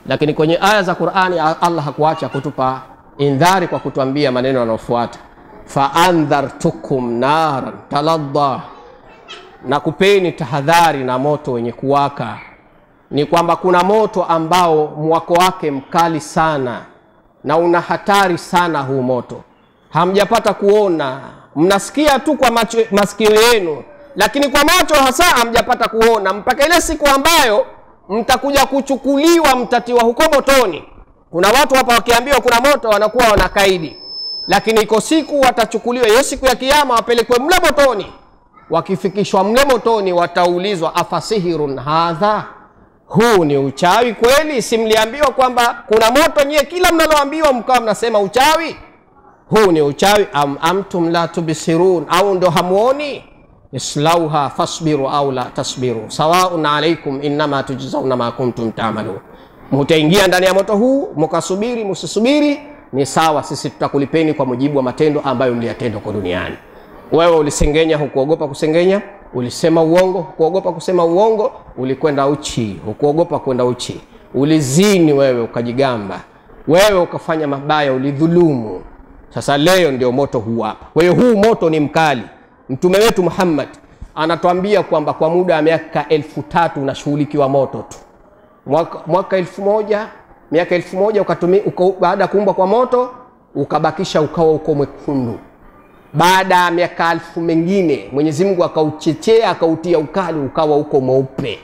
Lakini kwenye aya za Qur'ani Allah hakuacha kutupa indhari kwa kutuambia maneno yanayofuata, fa andhartukum naran taladda, na kupeni tahadhari na moto wenye kuwaka. Ni kwamba kuna moto ambao mwako wake mkali sana na una hatari sana. Huu moto hamjapata kuona, mnasikia tu kwa masikio yenu, lakini kwa macho hasa hamjapata kuona, mpaka ile siku ambayo mtakuja kuchukuliwa, mtatiwa huko motoni. Kuna watu hapa wakiambiwa kuna moto wanakuwa wanakaidi, lakini iko siku watachukuliwa, hiyo siku ya kiyama, wapelekwe mle motoni. Wakifikishwa mle motoni wataulizwa, afasihirun hadha, huu ni uchawi kweli? Simliambiwa kwamba kuna moto, nyie kila mnaloambiwa mkawa mnasema uchawi? Huu ni uchawi. Amtum la tubsirun, au ndo hamuoni? Islauha fasbiru au la tasbiru sawaun alaikum innama tujzauna ma kuntum ta'malun. Mutaingia ndani ya moto huu, mukasubiri musisubiri, ni sawa, sisi tutakulipeni kwa mujibu wa matendo ambayo mliyatenda kwa duniani. Wewe ulisengenya, hukuogopa kusengenya. Ulisema uongo, hukuogopa kusema uongo. Ulikwenda uchi, hukuogopa kwenda uchi. Ulizini wewe, ukajigamba. Wewe ukafanya mabaya, ulidhulumu. Sasa leo ndio moto huu hapa. Kwa hiyo huu moto ni mkali. Mtume wetu Muhammad anatuambia kwamba kwa muda wa miaka 1000 unashughulikiwa moto tu. Mwaka 1000, miaka 1000 baada ya kuumbwa kwa moto ukabakisha ukawa uko mwekundu. Baada ya miaka 1000 mengine Mwenyezi Mungu akauchechea, akautia ukali, ukawa uko mweupe.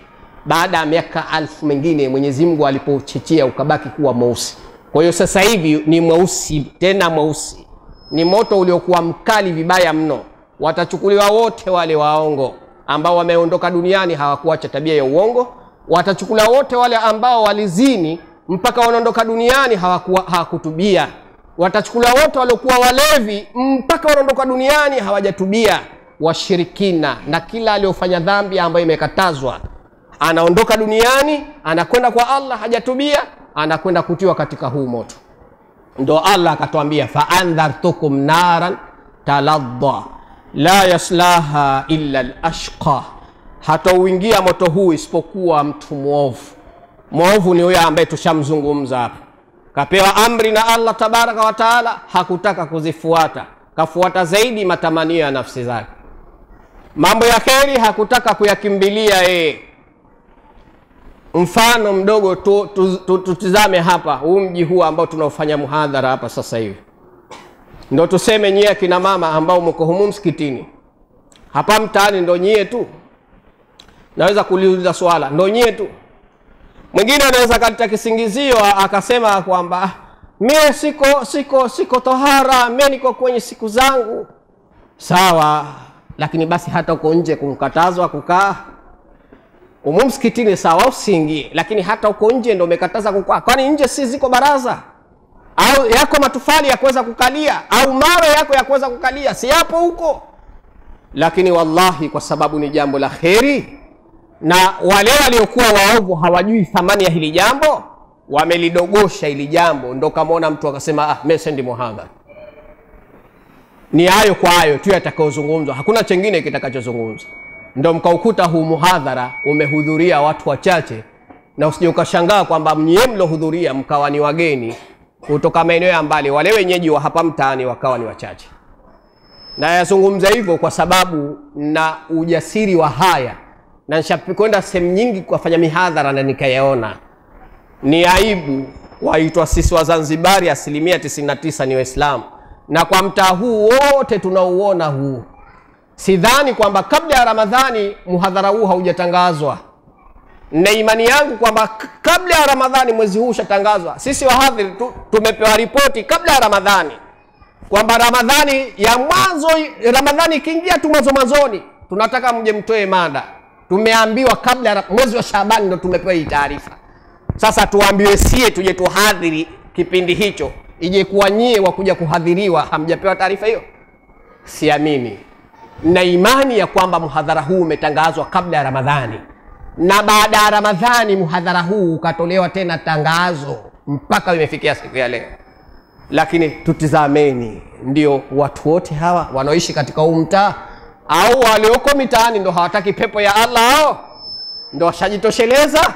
Baada ya miaka 1000 mengine Mwenyezi Mungu alipouchechea ukabaki kuwa mweusi. Kwa hiyo sasa hivi ni mweusi, tena mweusi. Ni moto uliokuwa mkali vibaya mno. Watachukuliwa wote wale waongo ambao wameondoka duniani hawakuacha tabia ya uongo. Watachukuliwa wote wale ambao walizini mpaka wanaondoka duniani hawakutubia. Watachukuliwa wote waliokuwa walevi mpaka wanaondoka duniani hawajatubia. Washirikina na kila aliyofanya dhambi ambayo imekatazwa, anaondoka duniani, anakwenda kwa Allah, hajatubia, anakwenda kutiwa katika huu moto. Ndo Allah akatuambia, fa andhartukum naran taladda la yaslaha illa al-ashqa, hata uingia moto huu isipokuwa mtu muovu. Muovu ni huyo ambaye tushamzungumza hapa. Kapewa amri na Allah tabaraka wa taala, hakutaka kuzifuata, kafuata zaidi matamanio ya nafsi zake. Mambo ya kheri hakutaka kuyakimbilia yeye. Mfano mdogo tutizame hapa, huu mji huu ambao tunaofanya muhadhara hapa sasa hivi. Ndo tuseme nyie kina mama ambao mko humu msikitini, hapa mtaani ndo nyie tu. Naweza kuuliza swala, ndo nyie tu? Mwingine anaweza kaleta kisingizio akasema kwamba mimi siko tohara, mimi niko kwenye siku zangu. Sawa, lakini basi hata uko nje kumkatazwa kukaa. Humu msikitini sawa usiingie, lakini hata uko nje ndo umekataza kukaa. Kwani nje si ziko baraza? Au yako matufali ya kuweza kukalia, au mawe yako ya kuweza kukalia, si yapo huko? Lakini wallahi kwa sababu ni jambo la kheri, na wale waliokuwa waovu hawajui thamani ya hili jambo, wamelidogosha hili jambo, ndo kamaona mtu akasema mimi sendi muhadhara. Ni hayo kwa hayo tu yatakayozungumzwa, hakuna chengine kitakachozungumzwa. Ndo mkaukuta huu muhadhara umehudhuria watu wachache, na usije ukashangaa kwamba mnye mlohudhuria mkawa ni wageni kutoka maeneo ya mbali, wale wenyeji wa hapa mtaani wakawa ni wachache. Na yazungumza hivyo kwa sababu na ujasiri wa haya, na nishakwenda sehemu nyingi kufanya mihadhara na nikayaona ni aibu. Waitwa sisi wa Zanzibari 99% ni Waislamu, na kwa mtaa huu wote tunauona huu, sidhani kwamba kabla ya Ramadhani muhadhara huu haujatangazwa. Na imani yangu kwamba kabla ya Ramadhani mwezi huu ushatangazwa. Sisi wahadhiri tumepewa ripoti kabla ya Ramadhani kwamba Ramadhani ya mwanzo, Ramadhani ikiingia tu mwanzoni tunataka mje mtoe mada. Tumeambiwa kabla ya mwezi wa Shaaban ndo tumepewa hii taarifa. Sasa tuambiwe sie tuje tuhadhiri kipindi hicho, ije kuwa nyie wa kuja kuhadhiriwa hamjapewa taarifa hiyo? Siamini. Na imani ya kwamba muhadhara huu umetangazwa kabla ya Ramadhani, na baada ya Ramadhani muhadhara huu ukatolewa tena tangazo mpaka imefikia siku ya leo. Lakini tutizameni, ndio watu wote hawa wanaoishi katika huu mtaa au walioko mitaani ndo hawataki pepo ya Allah hao? Ndo washajitosheleza?